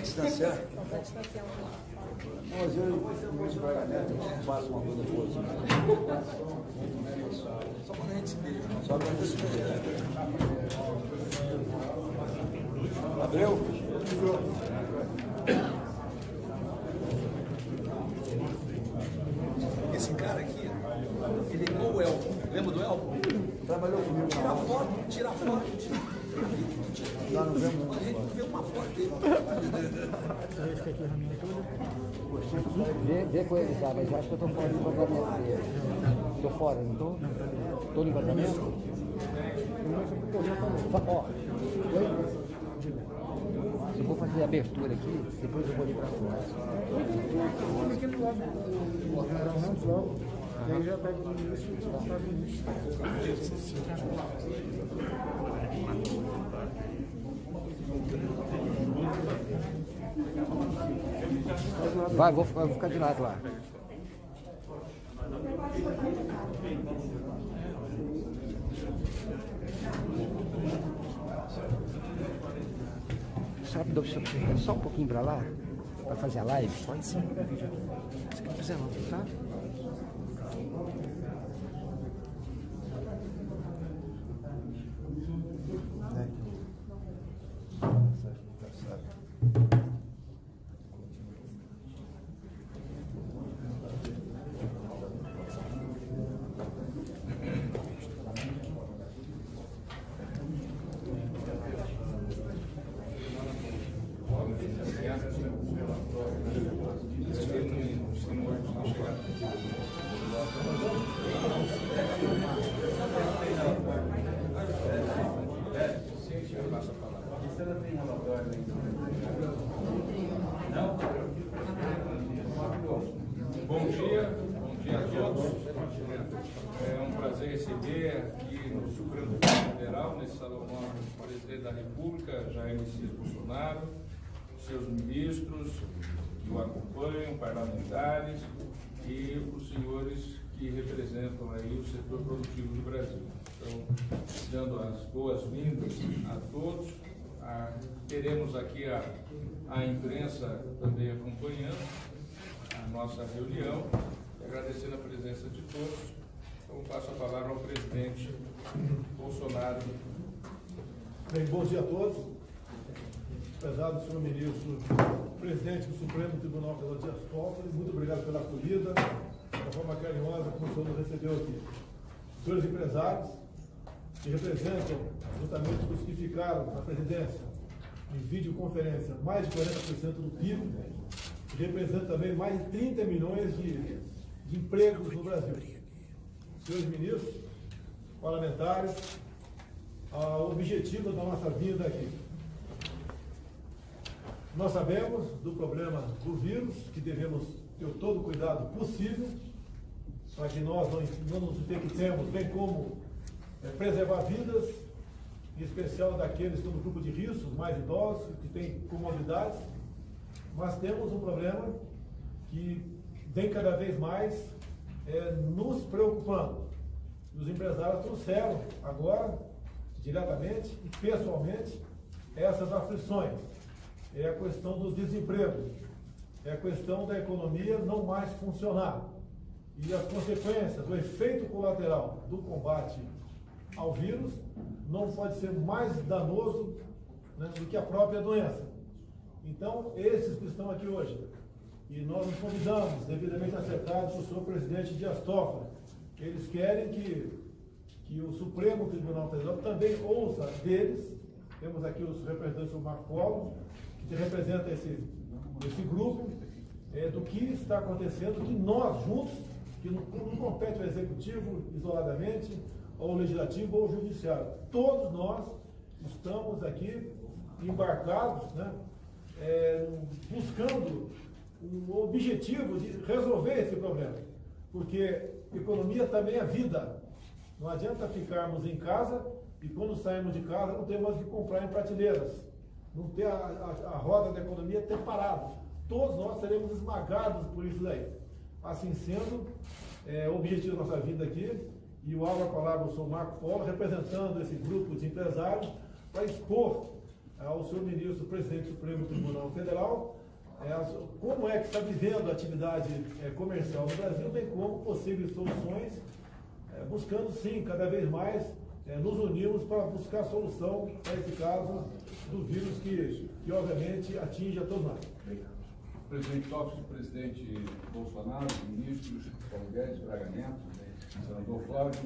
Distanciar? Não, mas eu vou devagar, faço uma coisa boa. Só quando a gente se deixa. Só quando a gente se deixa. Abreu? Esse cara aqui, ele é igual o Elton. Lembra do Elton? Trabalhou comigo. Tira foto. Lá não vemos. A gente vê uma foto dele. Vê com ele, sabe? Mas eu acho que eu tô fora do enquadramento dele. Tô fora, não tô? Tô no enquadramento? Ó, eu vou fazer a abertura aqui, depois eu vou ali pra fora. E aí já pega o início e já faz o início. Vai, vou ficar de lado lá. Rápido, só um pouquinho pra lá, pra fazer a live. Só em cima do vídeo. Se quiser não, tá? Bom dia a todos. É um prazer receber aqui no Supremo Tribunal Federal, nesse salão, o presidente da República, Jair Messias Bolsonaro, seus ministros que o acompanham, parlamentares e os senhores que representam aí o setor produtivo do Brasil. Então, dando as boas-vindas a todos. Teremos aqui a imprensa também acompanhando a nossa reunião, agradecendo a presença de todos. Então, passo a palavra ao presidente Bolsonaro. Bem, bom dia a todos. Prezado senhor ministro, presidente do Supremo Tribunal Federal, Dias Toffoli, muito obrigado pela acolhida, da forma carinhosa como o senhor nos recebeu aqui. Senhores empresários, que representam, juntamente com os que ficaram na presidência, em videoconferência, mais de 40% do PIB, que representa também mais de 30 milhões de empregos no Brasil. Senhores ministros, parlamentares, o objetivo da nossa vinda aqui. Nós sabemos do problema do vírus, que devemos ter todo o cuidado possível, para que nós não nos infectemos, bem como preservar vidas, em especial daqueles que estão no grupo de risco, os mais idosos, que têm comorbidades. Mas temos um problema que vem cada vez mais nos preocupando. Os empresários trouxeram agora, diretamente e pessoalmente, essas aflições. É a questão dos desempregos, é a questão da economia não mais funcionar. E as consequências, o efeito colateral do combate ao vírus não pode ser mais danoso, né, do que a própria doença. Então, esses que estão aqui hoje, e nós nos convidamos, devidamente acertados pelo senhor presidente Dias Toffoli, eles querem que o Supremo Tribunal Federal também ouça deles. Temos aqui os representantes do Marco Polo, que representa esse grupo, do que está acontecendo, que nós juntos, que não compete ao executivo isoladamente, ao legislativo ou ao judiciário. Todos nós estamos aqui embarcados, né, buscando o objetivo de resolver esse problema, porque economia também é vida. Não adianta ficarmos em casa e quando saímos de casa não temos que comprar em prateleiras, não ter a roda da economia ter parado. Todos nós seremos esmagados por isso daí. Assim sendo, o objetivo da nossa vida aqui, e eu abro a palavra ao senhor Marco Polo, representando esse grupo de empresários, para expor ao senhor ministro, presidente do Supremo Tribunal Federal, como é que está vivendo a atividade comercial no Brasil, bem como possíveis soluções, buscando sim, cada vez mais, nos unirmos para buscar a solução para esse caso do vírus que obviamente atinge a todos nós. Presidente Tóquio, presidente Bolsonaro, ministros Paulo Guedes, Braga Neto, senador Flávio,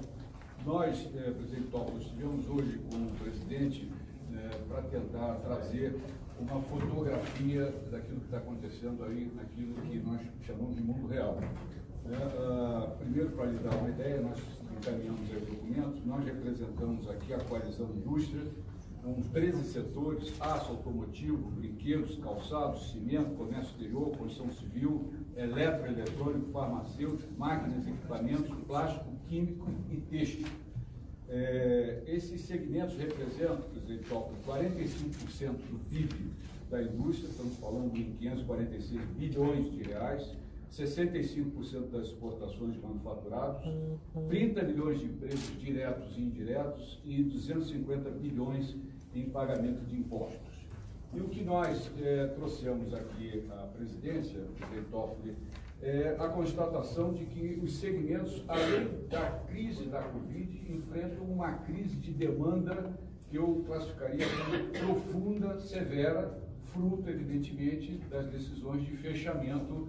nós, presidente Tóquio, estivemos hoje com o presidente para tentar trazer uma fotografia daquilo que está acontecendo aí, naquilo que nós chamamos de mundo real. Primeiro, para lhe dar uma ideia, nós encaminhamos aí documentos, nós representamos aqui a coalizão indústria, com 13 setores: aço, automotivo, brinquedos, calçados, cimento, comércio exterior, construção civil, eletroeletrônico, farmacêutico, máquinas e equipamentos, plástico, químico e têxtil. Esses segmentos representam, presidente Tóquio, 45% do PIB da indústria, estamos falando em 546 bilhões de reais, 65% das exportações de manufaturados, 30 milhões de empregos diretos e indiretos e 250 bilhões em pagamento de impostos. E o que nós trouxemos aqui à presidência, presidente Toffoli, a constatação de que os segmentos, além da crise da Covid, enfrentam uma crise de demanda que eu classificaria como profunda, severa, fruto, evidentemente, das decisões de fechamento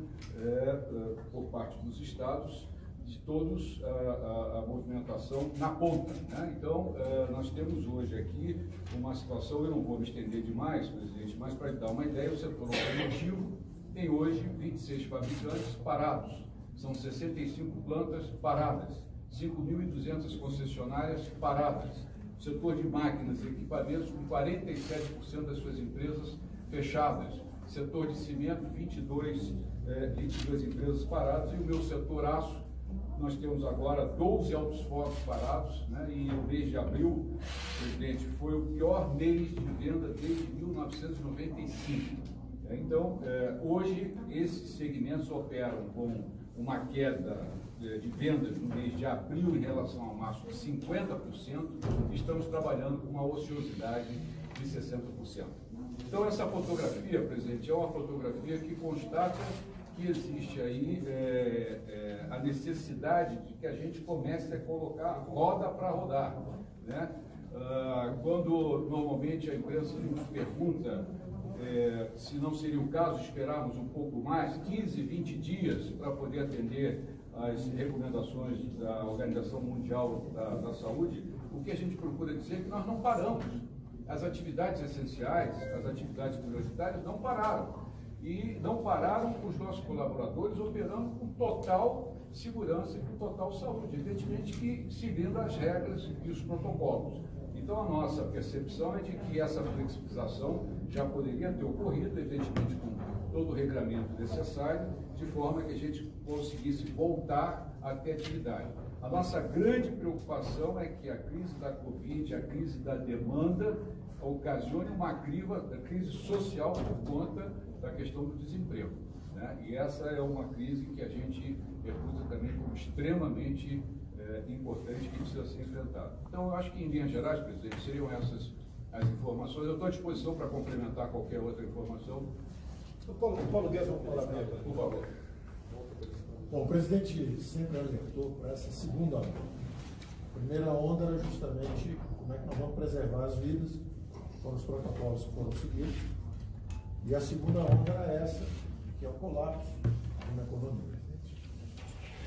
por parte dos estados, de todos a movimentação na ponta, né? Então, nós temos hoje aqui uma situação, eu não vou me estender demais, presidente, mas para lhe dar uma ideia, o setor automotivo tem hoje 26 fabricantes parados, são 65 plantas paradas, 5.200 concessionárias paradas, o setor de máquinas e equipamentos com 47% das suas empresas fechadas, setor de cimento, 22 empresas paradas, e o meu setor aço, nós temos agora 12 altos fornos parados, né? E o mês de abril, presidente, foi o pior mês de venda desde 1995. Então, hoje, esses segmentos operam com uma queda de vendas no mês de abril em relação ao março de 50%, estamos trabalhando com uma ociosidade de 60%. Então, essa fotografia, presidente, é uma fotografia que constata que existe aí a necessidade de que a gente comece a colocar roda para rodar, né? Quando normalmente a imprensa nos pergunta se não seria o caso esperarmos um pouco mais, 15, 20 dias, para poder atender às recomendações da Organização Mundial da Saúde, o que a gente procura dizer é que nós não paramos. As atividades essenciais, as atividades prioritárias não pararam. E não pararam os nossos colaboradores operando com total segurança e com total saúde, evidentemente que seguindo as regras e os protocolos. Então, a nossa percepção é de que essa flexibilização já poderia ter ocorrido, evidentemente, com todo o regramento necessário, de forma que a gente conseguisse voltar a ter atividade. A nossa grande preocupação é que a crise da Covid, a crise da demanda, ocasione uma crise social por conta da questão do desemprego, né? E essa é uma crise que a gente reputa também como extremamente importante, que precisa ser enfrentada. Então, eu acho que, em linhas gerais, presidente, seriam essas as informações. Eu estou à disposição para complementar qualquer outra informação. O Paulo Guedes, vamos falar para ele, por favor. Bom, o presidente sempre alertou para essa segunda onda. A primeira onda era justamente como é que nós vamos preservar as vidas, foram os protocolos que foram seguidos. E a segunda onda era essa, que é o colapso na economia.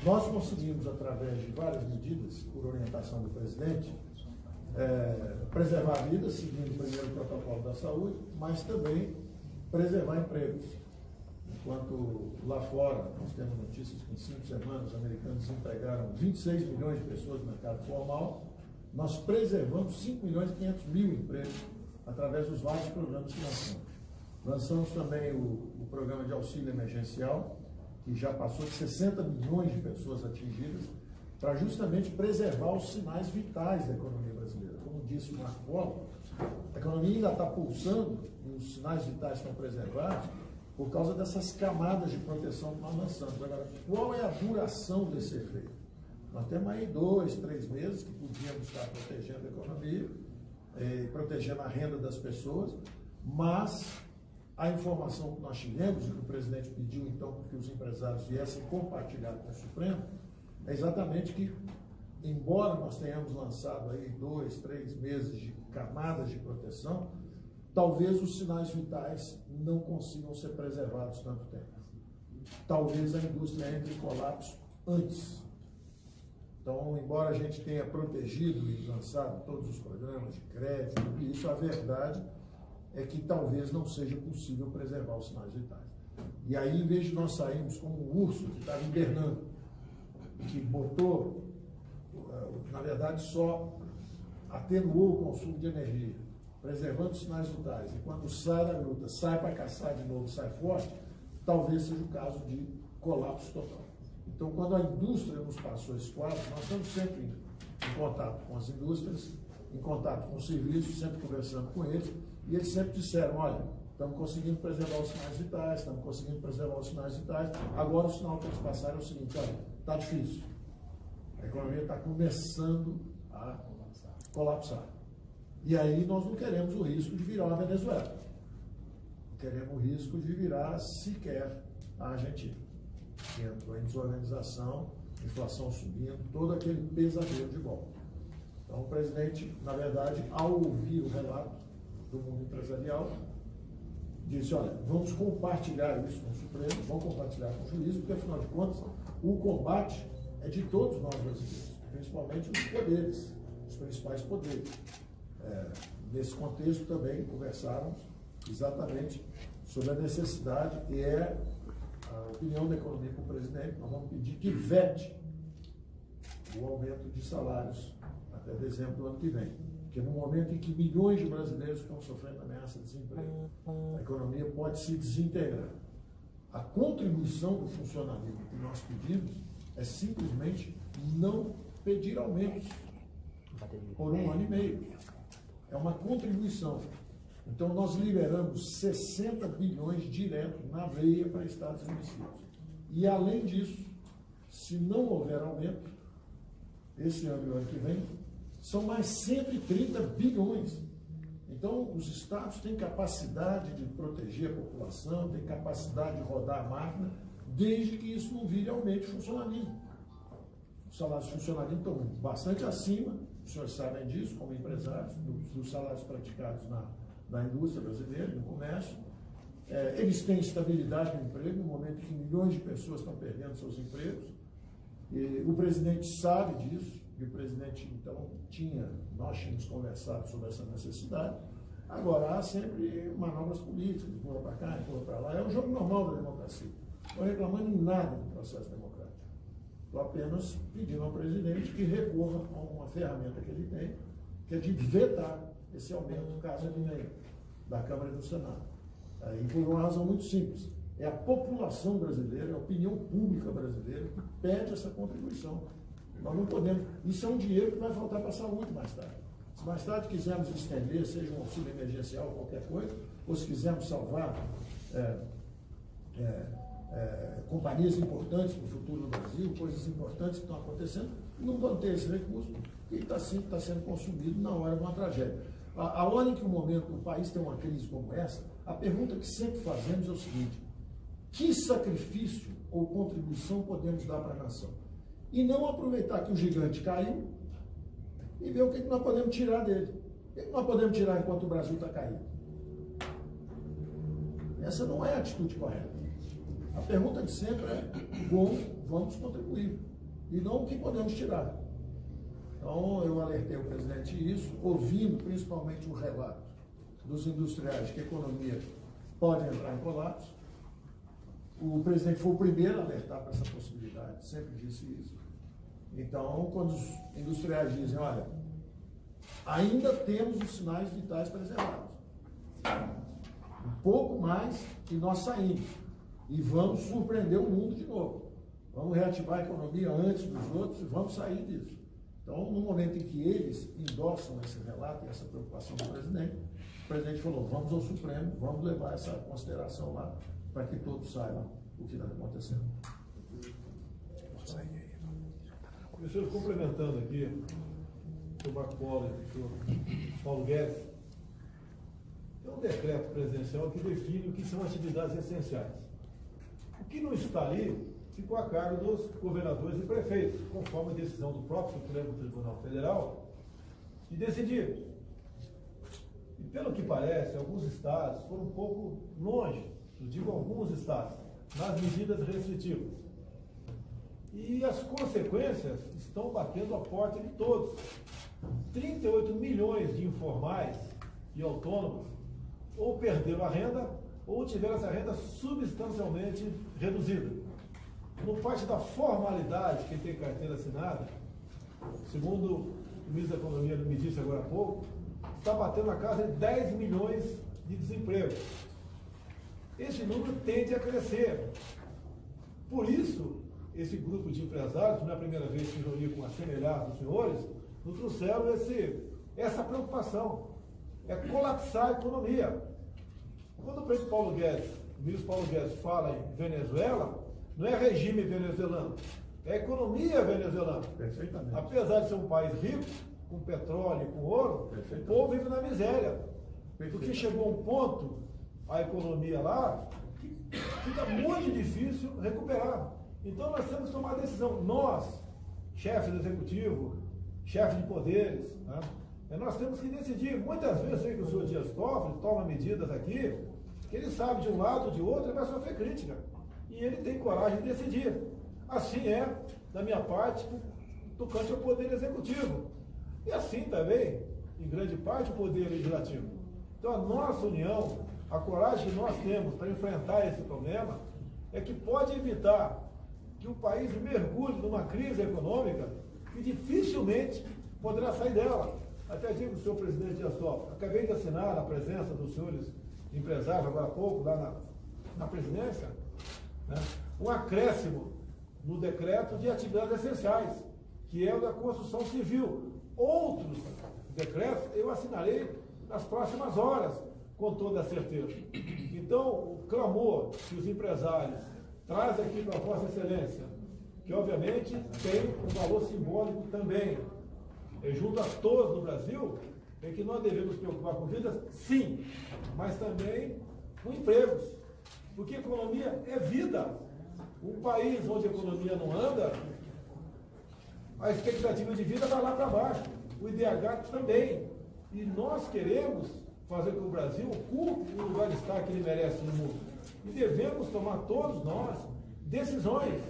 Nós conseguimos, através de várias medidas, por orientação do presidente, preservar vidas, seguindo primeiro o protocolo da saúde, mas também preservar empregos. enquanto lá fora nós temos notícias que em 5 semanas os americanos desempregaram 26 milhões de pessoas no mercado formal, nós preservamos 5 milhões e 500 mil empregos através dos vários programas que lançamos. Lançamos também o programa de auxílio emergencial, que já passou de 60 milhões de pessoas atingidas, para justamente preservar os sinais vitais da economia brasileira. Como disse o Marco Polo, a economia ainda está pulsando e os sinais vitais estão preservados por causa dessas camadas de proteção que nós lançamos. Agora, qual é a duração desse efeito? Nós temos aí 2, 3 meses que podíamos estar protegendo a economia, protegendo a renda das pessoas, mas a informação que nós tivemos, e que o presidente pediu então que os empresários viessem compartilhar com o Supremo, é exatamente que, embora nós tenhamos lançado aí 2, 3 meses de camadas de proteção, talvez os sinais vitais não consigam ser preservados tanto tempo. Talvez a indústria entre em colapso antes. Então, embora a gente tenha protegido e lançado todos os programas de crédito, e isso, a verdade é que talvez não seja possível preservar os sinais vitais. E aí, em vez de nós sairmos como um urso que estava hibernando, que botou, na verdade, só atenuou o consumo de energia, preservando os sinais vitais, e quando sai da gruta, sai para caçar de novo, sai forte, talvez seja o caso de colapso total. Então, quando a indústria nos passou esse quadro, nós estamos sempre em contato com as indústrias, em contato com os serviços, sempre conversando com eles, e eles sempre disseram, olha, estamos conseguindo preservar os sinais vitais, estamos conseguindo preservar os sinais vitais, agora o sinal que eles passaram é o seguinte, olha, está difícil, a economia está começando a colapsar. E aí nós não queremos o risco de virar a Venezuela, não queremos o risco de virar sequer a Argentina, que entrou em desorganização, inflação subindo, todo aquele pesadelo de volta. Então o presidente, na verdade, ao ouvir o relato do mundo empresarial, disse, olha, vamos compartilhar isso com o Supremo, vamos compartilhar com o juízo, porque afinal de contas, o combate é de todos nós brasileiros, principalmente os poderes, os principais poderes. Nesse contexto também conversávamos exatamente sobre a necessidade, e é a opinião da economia com o presidente, nós vamos pedir que vete o aumento de salários até dezembro do ano que vem. Porque no momento em que milhões de brasileiros estão sofrendo ameaça de desemprego, a economia pode se desintegrar. A contribuição do funcionalismo que nós pedimos é simplesmente não pedir aumentos por 1 ano e meio. É uma contribuição. Então, nós liberamos 60 bilhões direto na veia para estados e municípios. E, além disso, se não houver aumento, esse ano e o ano que vem, são mais 130 bilhões. Então, os estados têm capacidade de proteger a população, têm capacidade de rodar a máquina, desde que isso não vire aumento de funcionalismo. Os salários de funcionalismo estão bastante acima, os senhores sabem disso, como empresários, dos salários praticados na indústria brasileira, no comércio. Eles têm estabilidade no emprego, no momento em que milhões de pessoas estão perdendo seus empregos. E o presidente sabe disso, e o presidente, então, nós tínhamos conversado sobre essa necessidade. Agora, há sempre manobras políticas, empurra para cá, empurra para lá. É um jogo normal da democracia. Não estou reclamando em nada do processo democrático. Estou apenas pedindo ao presidente que recorra a uma ferramenta que ele tem, que é de vetar esse aumento, caso ele venha da Câmara e do Senado. E por uma razão muito simples. É a população brasileira, é a opinião pública brasileira que pede essa contribuição. Nós não podemos. Isso é um dinheiro que vai faltar para a saúde mais tarde. Se mais tarde quisermos estender, seja um auxílio emergencial ou qualquer coisa, ou se quisermos salvar companhias importantes para o futuro do Brasil, coisas importantes que estão acontecendo, não vão ter esse recurso, que está sendo consumido na hora de uma tragédia. A hora em que o país tem uma crise como essa, a pergunta que sempre fazemos é o seguinte: que sacrifício ou contribuição podemos dar para a nação? E não aproveitar que o gigante caiu e ver o que nós podemos tirar dele. O que nós podemos tirar enquanto o Brasil está caído? Essa não é a atitude correta. A pergunta de sempre é como vamos contribuir e não o que podemos tirar. Então, eu alertei o presidente isso, ouvindo principalmente o relato dos industriais que a economia pode entrar em colapso. O presidente foi o primeiro a alertar para essa possibilidade, sempre disse isso. Então, quando os industriais dizem, olha, ainda temos os sinais vitais preservados. Um pouco mais e nós saímos. E vamos surpreender o mundo de novo. Vamos reativar a economia antes dos outros e vamos sair disso. Então, no momento em que eles endossam esse relato e essa preocupação do presidente, o presidente falou, vamos ao Supremo, vamos levar essa consideração lá, para que todos saibam o que está acontecendo. Professor, complementando aqui, o Marco Polo e o Paulo Guedes, tem um decreto presidencial que define o que são atividades essenciais. O que não está ali ficou a cargo dos governadores e prefeitos, conforme a decisão do próprio Supremo Tribunal Federal, de decidir. E pelo que parece, alguns estados foram um pouco longe, eu digo alguns estados, nas medidas restritivas. E as consequências estão batendo a porta de todos. 38 milhões de informais e autônomos ou perderam a renda ou tiveram essa renda substancialmente reduzida. No parte da formalidade, quem tem carteira assinada, segundo o ministro da Economia me disse agora há pouco, está batendo na casa de 10 milhões de desemprego. Esse número tende a crescer. Por isso, esse grupo de empresários, não é a primeira vez que reuni com a semelhança dos senhores, nos trouxeram essa preocupação. É colapsar a economia. Quando o presidente Paulo Guedes, o ministro Paulo Guedes fala em Venezuela, não é regime venezuelano, é economia venezuelana. Perfeitamente. Apesar de ser um país rico, com petróleo e com ouro, o povo vive na miséria. Porque chegou um ponto, a economia lá, que fica muito difícil recuperar. Então nós temos que tomar decisão. Nós, chefes do executivo, chefes de poderes, né? Nós temos que decidir. Muitas vezes eu sei que o senhor Dias Toffoli toma medidas aqui, que ele sabe de um lado ou de outro, ele vai sofrer crítica. E ele tem coragem de decidir. Assim é, da minha parte, tocante ao poder executivo. E assim também, em grande parte, o poder legislativo. Então a nossa união, a coragem que nós temos para enfrentar esse problema, é que pode evitar que o país mergulhe numa crise econômica que dificilmente poderá sair dela. Até digo ao senhor presidente Dias Toffoli, acabei de assinar, na presença dos senhores empresários, agora há pouco, lá na presidência, né, um acréscimo no decreto de atividades essenciais, que é o da construção civil. Outros decretos eu assinarei nas próximas horas, com toda a certeza. Então, o clamor que os empresários trazem aqui para a Vossa Excelência, que obviamente tem um valor simbólico também, junto a todos no Brasil, é que nós devemos preocupar com vidas, sim, mas também com empregos. Porque economia é vida. Um país onde a economia não anda, a expectativa de vida vai lá para baixo. O IDH também. E nós queremos fazer com que o Brasil ocupe o lugar de estar que ele merece no mundo. E devemos tomar todos nós decisões,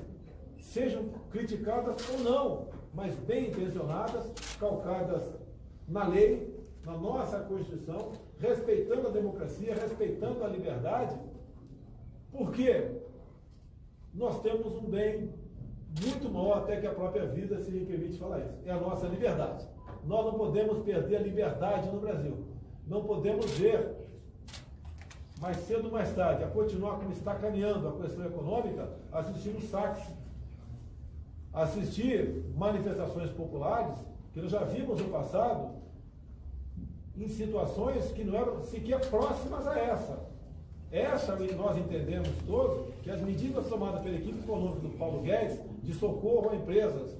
sejam criticadas ou não, mas bem intencionadas, calcadas na lei, na nossa Constituição, respeitando a democracia, respeitando a liberdade, porque nós temos um bem muito maior até que a própria vida, se me permite falar isso, é a nossa liberdade. Nós não podemos perder a liberdade no Brasil. Não podemos ver, mais cedo ou mais tarde, a continuar como está caminhando a questão econômica, assistir os saques, assistir manifestações populares, que nós já vimos no passado, em situações que não eram sequer próximas a essa. Essa nós entendemos todos que as medidas tomadas pela equipe econômica do Paulo Guedes, de socorro a empresas,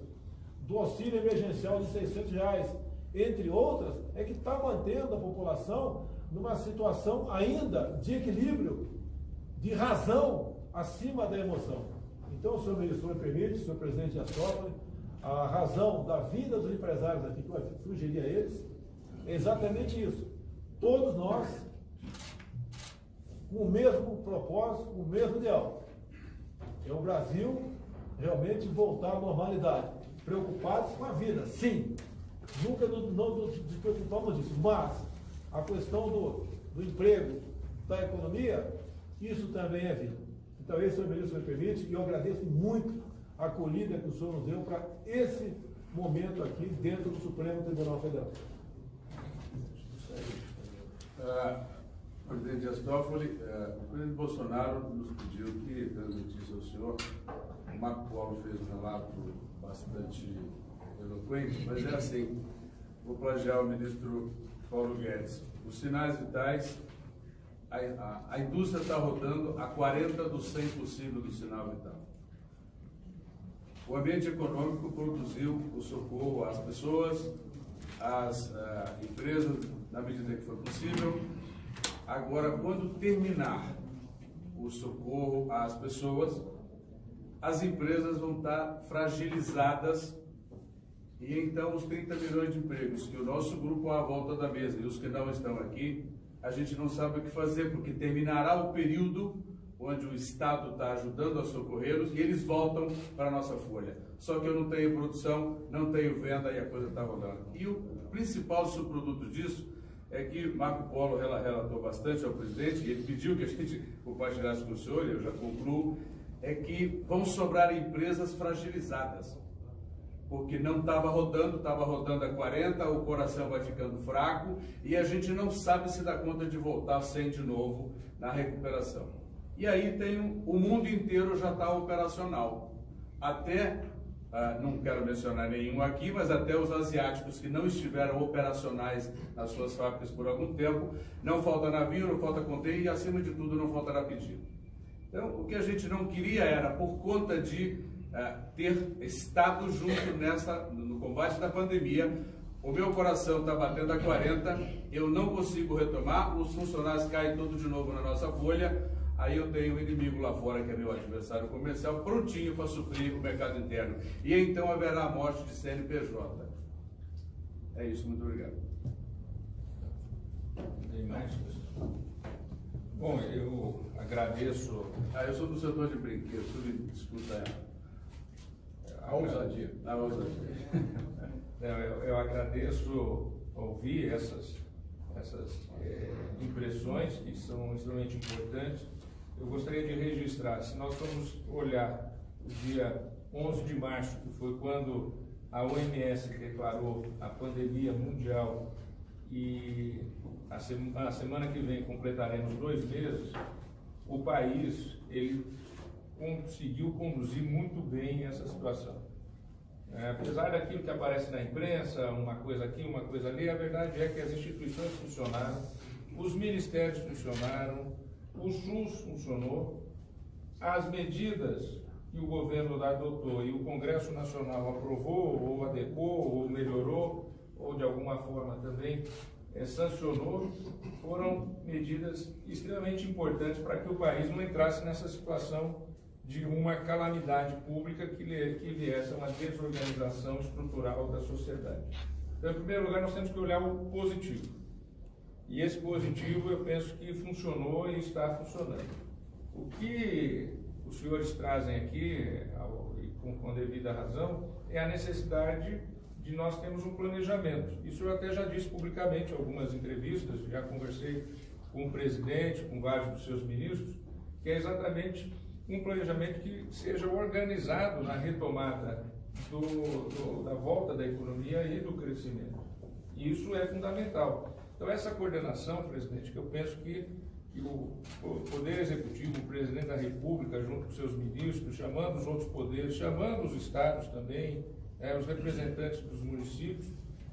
do auxílio emergencial de R$600, entre outras, é que está mantendo a população numa situação ainda de equilíbrio, de razão acima da emoção. Então, senhor ministro, me permite, senhor presidente Dias Toffoli, a razão da vinda dos empresários aqui, que eu sugeri a eles, é exatamente isso. Todos nós, com o mesmo propósito, com o mesmo ideal. É o Brasil realmente voltar à normalidade. Preocupados com a vida, sim. Nunca não nos preocupamos disso, mas a questão do emprego, da economia, isso também é vida. Então, esse, senhor ministro, me permite, e eu agradeço muito a acolhida que o senhor nos deu para esse momento aqui dentro do Supremo Tribunal Federal. Presidente Dias Toffoli, o presidente Bolsonaro nos pediu que transmitisse ao senhor. O Marco Polo fez um relato bastante eloquente, mas é assim, vou plagiar o ministro Paulo Guedes. Os sinais vitais, a indústria está rodando a 40 do 100 possível do sinal vital. O ambiente econômico produziu o socorro às pessoas, às empresas, na medida que for possível. Agora, quando terminar o socorro às pessoas, as empresas vão estar fragilizadas e então os 30 milhões de empregos que o nosso grupo à volta da mesa e os que não estão aqui, a gente não sabe o que fazer, porque terminará o período onde o Estado está ajudando a socorrê-los e eles voltam para a nossa folha. Só que eu não tenho produção, não tenho venda e a coisa está rodando. E o principal subproduto disso é que Marco Polo relatou bastante ao presidente, e ele pediu que a gente compartilhasse com o senhor, e eu já concluo, é que vão sobrar empresas fragilizadas, porque não estava rodando a 40, o coração vai ficando fraco, e a gente não sabe se dá conta de voltar sem de novo na recuperação. E aí o mundo inteiro já está operacional, até... não quero mencionar nenhum aqui, mas até os asiáticos que não estiveram operacionais nas suas fábricas por algum tempo, não falta navio, não falta container e, acima de tudo, não faltará pedido. Então, o que a gente não queria era, por conta de ter estado junto no combate da pandemia, o meu coração está batendo a 40, eu não consigo retomar, os funcionários caem todos de novo na nossa folha. Aí eu tenho um inimigo lá fora, que é meu adversário comercial, prontinho para suprir o mercado interno. E então haverá a morte de CNPJ. É isso, muito obrigado. Tem mais? Bom, eu agradeço... eu sou do setor de brinquedos, tudo disputa a ousadia. A ousadia. Eu agradeço ouvir essas impressões que são extremamente importantes. Eu gostaria de registrar, se nós formos olhar o dia 11 de março, que foi quando a OMS declarou a pandemia mundial, e a semana que vem completaremos 2 meses, o país ele conseguiu conduzir muito bem essa situação. Apesar daquilo que aparece na imprensa, uma coisa aqui, uma coisa ali, a verdade é que as instituições funcionaram, os ministérios funcionaram, o SUS funcionou, as medidas que o governo adotou e o Congresso Nacional aprovou, ou adequou, ou melhorou, ou de alguma forma também sancionou, foram medidas extremamente importantes para que o país não entrasse nessa situação de uma calamidade pública que viesse a uma desorganização estrutural da sociedade. Então, em primeiro lugar, nós temos que olhar o positivo. E esse positivo, eu penso que funcionou e está funcionando. O que os senhores trazem aqui, com devida razão, é a necessidade de nós termos um planejamento. Isso eu até já disse publicamente em algumas entrevistas, já conversei com o presidente, com vários dos seus ministros, que é exatamente um planejamento que seja organizado na retomada da volta da economia e do crescimento. E isso é fundamental. Então, essa coordenação, presidente, que eu penso que o Poder Executivo, o Presidente da República, junto com seus ministros, chamando os outros poderes, chamando os estados também, os representantes dos municípios,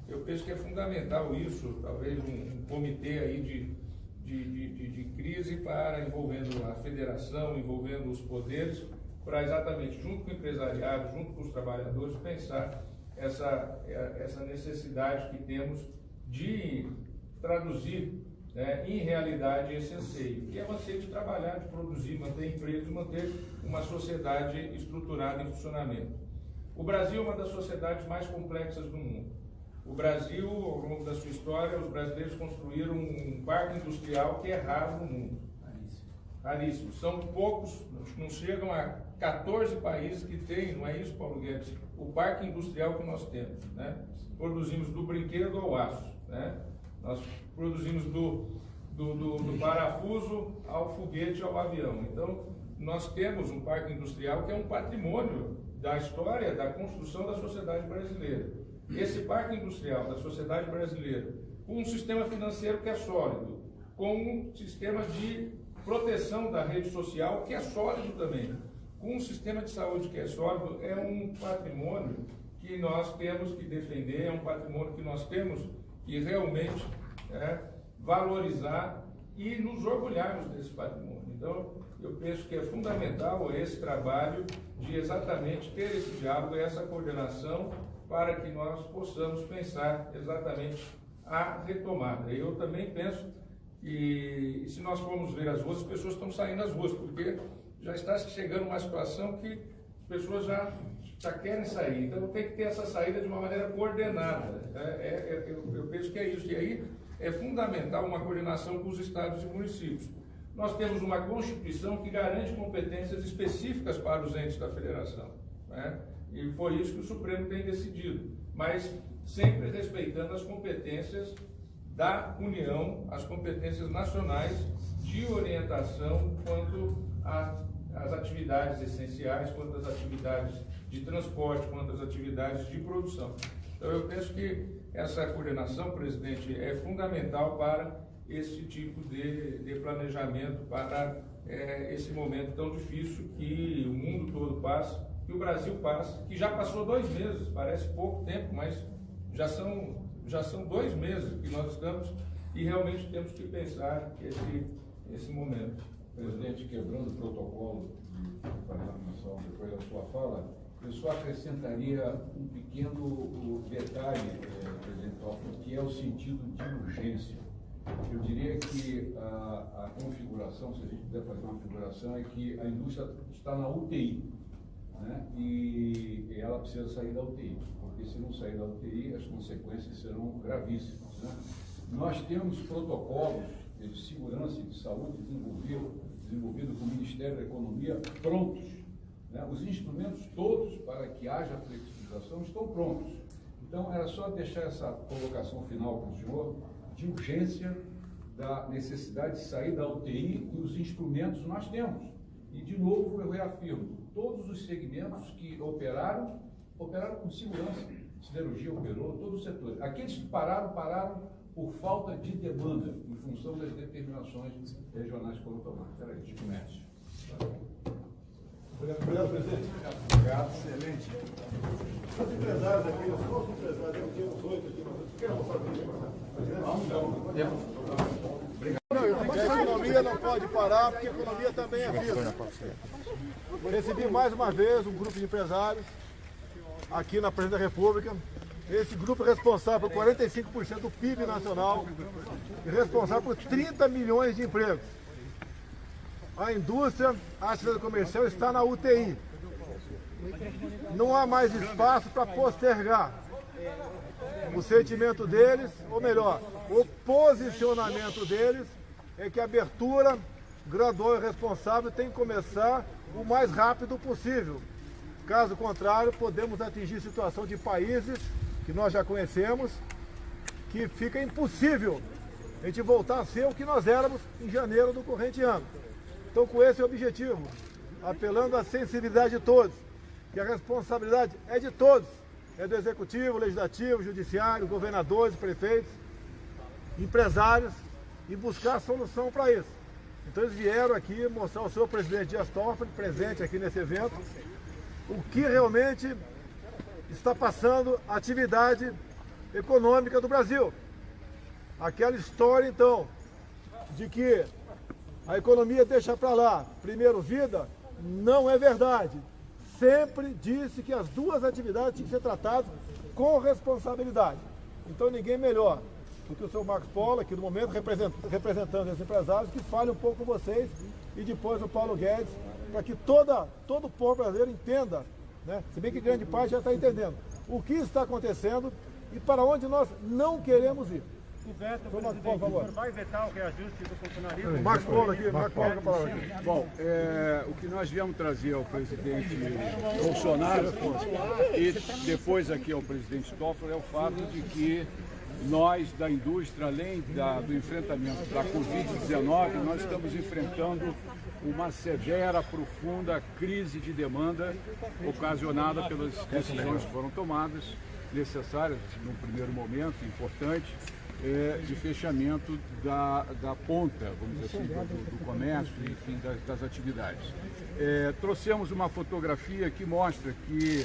eu penso que é fundamental isso, talvez um comitê aí de crise envolvendo a federação, envolvendo os poderes, para exatamente, junto com o empresariado, junto com os trabalhadores, pensar essa necessidade que temos de traduzir em realidade esse anseio, que é o anseio de trabalhar, de produzir, manter empregos, manter uma sociedade estruturada em funcionamento. O Brasil é uma das sociedades mais complexas do mundo. O Brasil, ao longo da sua história, os brasileiros construíram um parque industrial que é raro no mundo. Raríssimo. São poucos, não chegam a 14 países que têm, não é isso, Paulo Guedes? O parque industrial que nós temos, né? Produzimos do brinquedo ao aço, né? Nós produzimos do parafuso ao foguete, ao avião. Então, nós temos um parque industrial que é um patrimônio da história da construção da sociedade brasileira. Esse parque industrial da sociedade brasileira, com um sistema financeiro que é sólido, com um sistema de proteção da rede social que é sólido também, com um sistema de saúde que é sólido, é um patrimônio que nós temos que defender, é um patrimônio que nós temos que realmente valorizar e nos orgulharmos desse patrimônio. Então, eu penso que é fundamental esse trabalho de exatamente ter esse diálogo, essa coordenação, para que nós possamos pensar exatamente a retomada. Eu também penso que, se nós formos ver as ruas, as pessoas estão saindo das ruas, porque já está chegando uma situação que as pessoas já querem sair. Então, tem que ter essa saída de uma maneira coordenada. Eu penso que é isso. E aí é fundamental uma coordenação com os estados e municípios. Nós temos uma Constituição que garante competências específicas para os entes da federação, né? E foi isso que o Supremo tem decidido, mas sempre respeitando as competências da União, as competências nacionais de orientação quanto às atividades essenciais, quanto às atividades de transporte, quanto às atividades de produção. Então, eu penso que essa coordenação, presidente, é fundamental para esse tipo de planejamento, para esse momento tão difícil que o mundo todo passa, que o Brasil passa, que já passou 2 meses, parece pouco tempo, mas já são 2 meses que nós estamos e realmente temos que pensar esse momento. Presidente, quebrando o protocolo de parlamentação depois da sua fala, eu só acrescentaria um pequeno detalhe, presidente Toffoli, que é o sentido de urgência. Eu diria que a configuração, se a gente puder fazer uma configuração, é que a indústria está na UTI, né? E ela precisa sair da UTI, porque se não sair da UTI, as consequências serão gravíssimas, né? Nós temos protocolos de segurança e de saúde desenvolvido com o Ministério da Economia prontos, né? Os instrumentos todos para que haja flexibilização estão prontos. Então, era só deixar essa colocação final para o senhor, de urgência, da necessidade de sair da UTI, e os instrumentos nós temos. E, de novo, eu reafirmo, todos os segmentos que operaram com segurança. Siderurgia operou, todos os setores. Aqueles que pararam por falta de demanda, em função das determinações regionais que foram tomadas. Era isso, comércio. Obrigado, presidente. Obrigado, excelente. Os empresários aqui, os nossos empresários, eu tinha uns 8 aqui, mas querem mostrar o vídeo? A economia não pode parar, porque a economia também é vida. Recebi mais uma vez um grupo de empresários aqui na Presidência da República. Esse grupo é responsável por 45% do PIB nacional e responsável por 30 milhões de empregos. A indústria, a atividade comercial está na UTI. Não há mais espaço para postergar. O sentimento deles, ou melhor, o posicionamento deles é que a abertura gradual e responsável tem que começar o mais rápido possível. Caso contrário, podemos atingir situação de países que nós já conhecemos, que fica impossível a gente voltar a ser o que nós éramos em janeiro do corrente ano. Então, com esse objetivo, apelando à sensibilidade de todos, que a responsabilidade é de todos, é do Executivo, Legislativo, Judiciário, governadores, prefeitos, empresários, e buscar solução para isso. Então eles vieram aqui mostrar ao senhor presidente Dias Toffoli, presente aqui nesse evento, o que realmente está passando a atividade econômica do Brasil. Aquela história, então, de que a economia deixa para lá, primeiro vida, não é verdade. Sempre disse que as duas atividades tinham que ser tratadas com responsabilidade. Então ninguém melhor do que o senhor Marcos Polo, aqui no momento, representando os empresários, que fale um pouco com vocês, e depois o Paulo Guedes, para que todo o povo brasileiro entenda, né? Se bem que grande parte já está entendendo, o que está acontecendo e para onde nós não queremos ir. Por favor, vai vetar o reajuste do funcionalismo? Marcos Polo aqui, Marcos Polo com a palavra aqui. Bom, o que nós viemos trazer ao presidente Bolsonaro e depois aqui ao presidente Toffoli é o fato de que nós da indústria, além do enfrentamento da Covid-19, nós estamos enfrentando uma severa, profunda crise de demanda ocasionada pelas decisões que foram tomadas, necessárias, num primeiro momento, importante, de fechamento da ponta, vamos dizer assim, do comércio, enfim, das atividades. Trouxemos uma fotografia que mostra que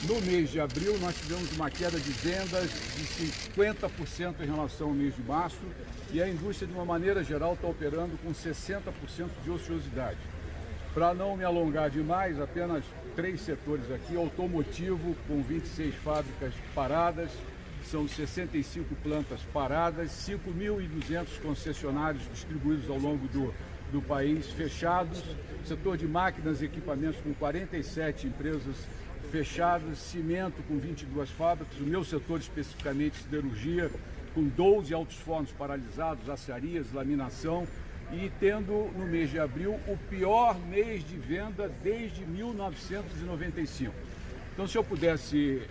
no mês de abril nós tivemos uma queda de vendas de 50% em relação ao mês de março e a indústria, de uma maneira geral, está operando com 60% de ociosidade. Para não me alongar demais, apenas 3 setores aqui: automotivo, com 26 fábricas paradas, são 65 plantas paradas, 5.200 concessionários distribuídos ao longo do país fechados, setor de máquinas e equipamentos com 47 empresas fechadas, cimento com 22 fábricas, o meu setor especificamente siderurgia, com 12 altos fornos paralisados, aciarias, laminação, e tendo no mês de abril o pior mês de venda desde 1995. Então, se eu pudesse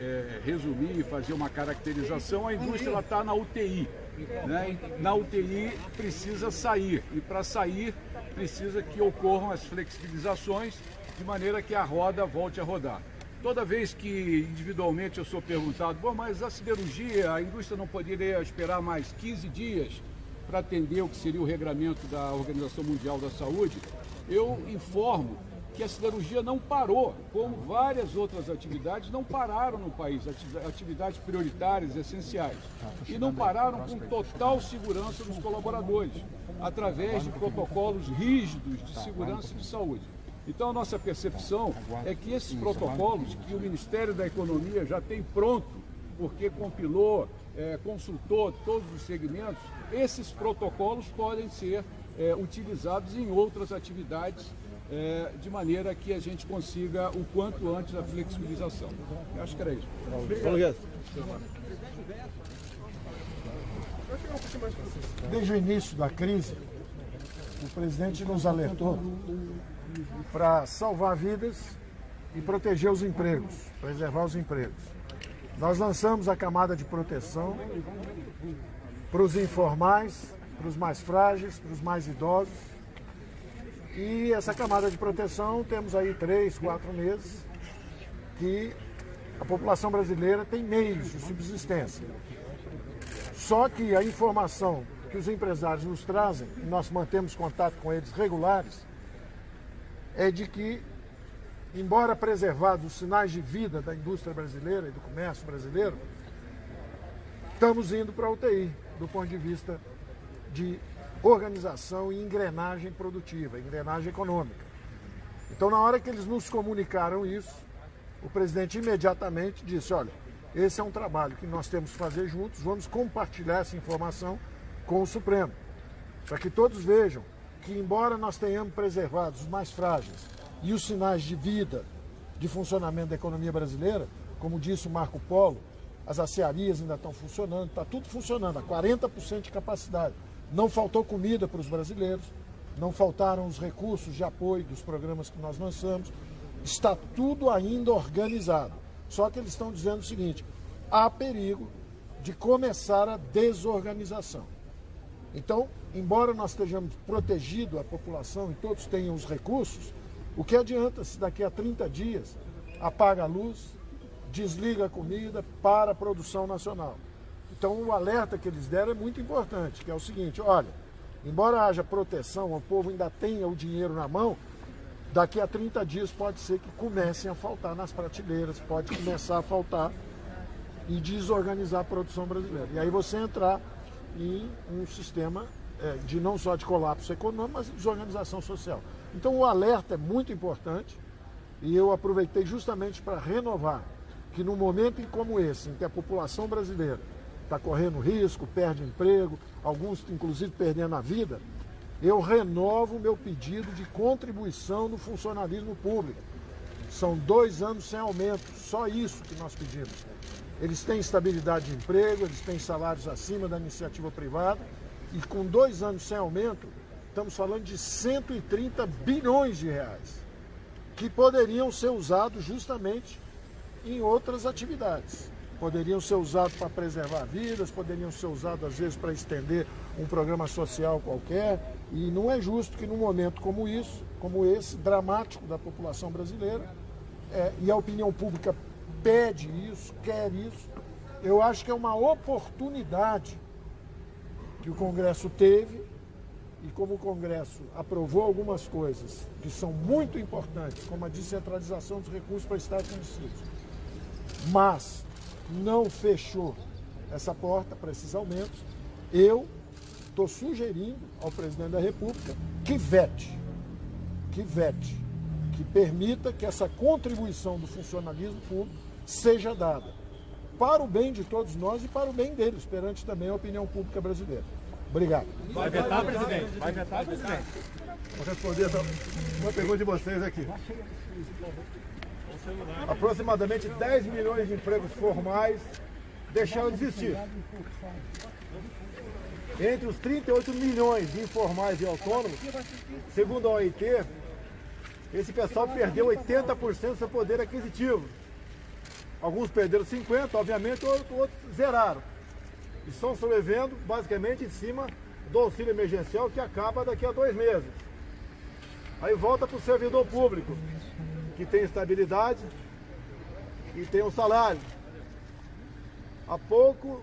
resumir e fazer uma caracterização, a indústria está na UTI. Né? Na UTI precisa sair, e para sair precisa que ocorram as flexibilizações de maneira que a roda volte a rodar. Toda vez que individualmente eu sou perguntado: bom, mas a siderurgia, a indústria não poderia esperar mais 15 dias para atender o que seria o regramento da Organização Mundial da Saúde? Eu informo que a siderurgia não parou, como várias outras atividades não pararam no país, atividades prioritárias, essenciais, e não pararam com total segurança dos colaboradores, através de protocolos rígidos de segurança e de saúde. Então, a nossa percepção é que esses protocolos que o Ministério da Economia já tem pronto, porque compilou, consultou todos os segmentos, esses protocolos podem ser utilizados em outras atividades, de maneira que a gente consiga o quanto antes a flexibilização. Eu acho que era isso. Desde o início da crise, o presidente nos alertou para salvar vidas e proteger os empregos, preservar os empregos. Nós lançamos a camada de proteção para os informais, para os mais frágeis, para os mais idosos. E essa camada de proteção, temos aí 3, 4 meses que a população brasileira tem meios de subsistência. Só que a informação que os empresários nos trazem, e nós mantemos contato com eles regulares, é de que, embora preservados os sinais de vida da indústria brasileira e do comércio brasileiro, estamos indo para a UTI, do ponto de vista de organização e engrenagem produtiva, engrenagem econômica. Então, na hora que eles nos comunicaram isso, o presidente imediatamente disse: olha, esse é um trabalho que nós temos que fazer juntos, vamos compartilhar essa informação com o Supremo, para que todos vejam que, embora nós tenhamos preservado os mais frágeis e os sinais de vida, de funcionamento da economia brasileira, como disse o Marco Polo, as aciarias ainda estão funcionando, está tudo funcionando, a 40% de capacidade. Não faltou comida para os brasileiros, não faltaram os recursos de apoio dos programas que nós lançamos, está tudo ainda organizado. Só que eles estão dizendo o seguinte: há perigo de começar a desorganização. Então, embora nós estejamos protegidos, a população e todos tenham os recursos, o que adianta se daqui a 30 dias apaga a luz, desliga a comida, para a produção nacional? Então, o alerta que eles deram é muito importante, que é o seguinte: olha, embora haja proteção, o povo ainda tenha o dinheiro na mão, daqui a 30 dias pode ser que comecem a faltar nas prateleiras, pode começar a faltar e desorganizar a produção brasileira. E aí você entrar em um sistema de não só de colapso econômico, mas de desorganização social. Então, o alerta é muito importante, e eu aproveitei justamente para renovar que, num momento como esse, em que a população brasileira está correndo risco, perde emprego, alguns inclusive perdendo a vida, eu renovo o meu pedido de contribuição no funcionalismo público. São 2 anos sem aumento, só isso que nós pedimos. Eles têm estabilidade de emprego, eles têm salários acima da iniciativa privada, e com 2 anos sem aumento, estamos falando de 130 bilhões de reais, que poderiam ser usados justamente em outras atividades. poderiam ser usados para preservar vidas, poderiam ser usados às vezes para estender um programa social qualquer, e não é justo que num momento como esse, dramático da população brasileira, e a opinião pública pede isso, quer isso, eu acho que é uma oportunidade que o Congresso teve, e como o Congresso aprovou algumas coisas que são muito importantes, como a descentralização dos recursos para estados e municípios, mas não fechou essa porta para esses aumentos, eu estou sugerindo ao presidente da República que vete, que permita que essa contribuição do funcionalismo público seja dada para o bem de todos nós e para o bem deles, perante também a opinião pública brasileira. Obrigado. Vai vetar, presidente? Vai vetar, presidente? Vou responder uma pergunta de vocês aqui. Aproximadamente 10 milhões de empregos formais deixaram de existir. Entre os 38 milhões de informais e autônomos, segundo a OIT, esse pessoal perdeu 80% do seu poder aquisitivo. Alguns perderam 50%, obviamente, outros zeraram. E estão sobrevivendo basicamente em cima do auxílio emergencial que acaba daqui a 2 meses. Aí volta para o servidor público, que tem estabilidade e tem um salário. Há pouco,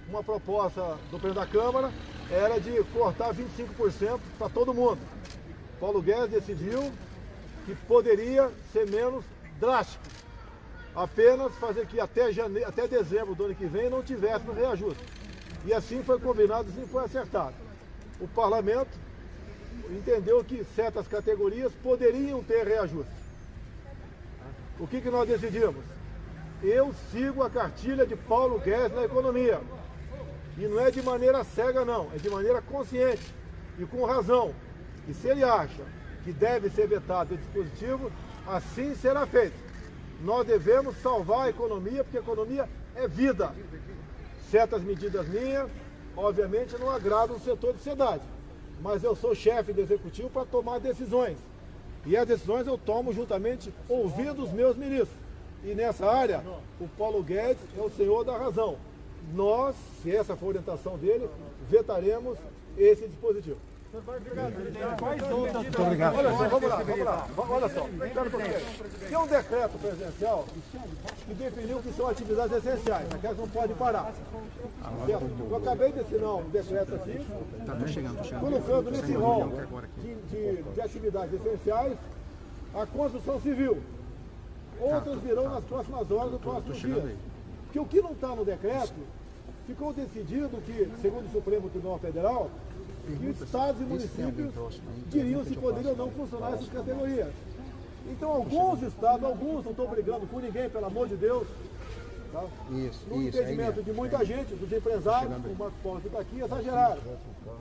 uma proposta do presidente da Câmara era de cortar 25% para todo mundo. Paulo Guedes decidiu que poderia ser menos drástico. Apenas fazer que até dezembro do ano que vem não tivesse no reajuste. E assim foi combinado, assim foi acertado. O parlamento entendeu que certas categorias poderiam ter reajuste. O que nós decidimos? Eu sigo a cartilha de Paulo Guedes na economia. E não é de maneira cega não, é de maneira consciente e com razão. E se ele acha que deve ser vetado o dispositivo, assim será feito. Nós devemos salvar a economia, porque a economia é vida. Certas medidas minhas, obviamente, não agradam o setor de sociedade. Mas eu sou chefe do executivo para tomar decisões. E as decisões eu tomo juntamente ouvindo os meus ministros. E nessa área, o Paulo Guedes é o senhor da razão. Nós, se essa for a orientação dele, vetaremos esse dispositivo. Muito obrigado. Olha só, vamos lá. Olha só, tem um decreto presidencial que definiu que são atividades essenciais, aquelas não podem parar. Eu acabei de assinar um decreto aqui, colocando nesse rol de atividades essenciais a construção civil. Outras virão nas próximas horas, nos próximos dias. Porque o que não está no decreto, ficou decidido que, segundo o Supremo Tribunal Federal, que estados e municípios diriam se poderiam ou não funcionar essas categorias. Então, alguns estados, não estou brigando com ninguém, pelo amor de Deus, tá? No entendimento de muita gente, dos empresários, o Marcos Paulo que está aqui, exageraram.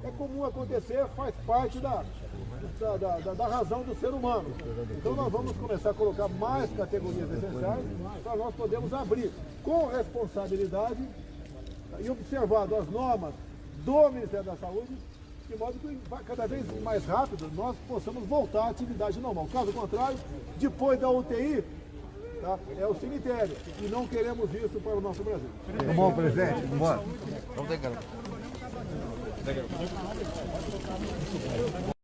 É comum acontecer, faz parte da razão do ser humano. Então, nós vamos começar a colocar mais categorias essenciais para nós podermos abrir com responsabilidade e observado as normas do Ministério da Saúde, de modo que cada vez mais rápido nós possamos voltar à atividade normal. Caso contrário, depois da UTI, tá, é o cemitério. E não queremos isso para o nosso Brasil. Tá bom, presidente? Vamos embora.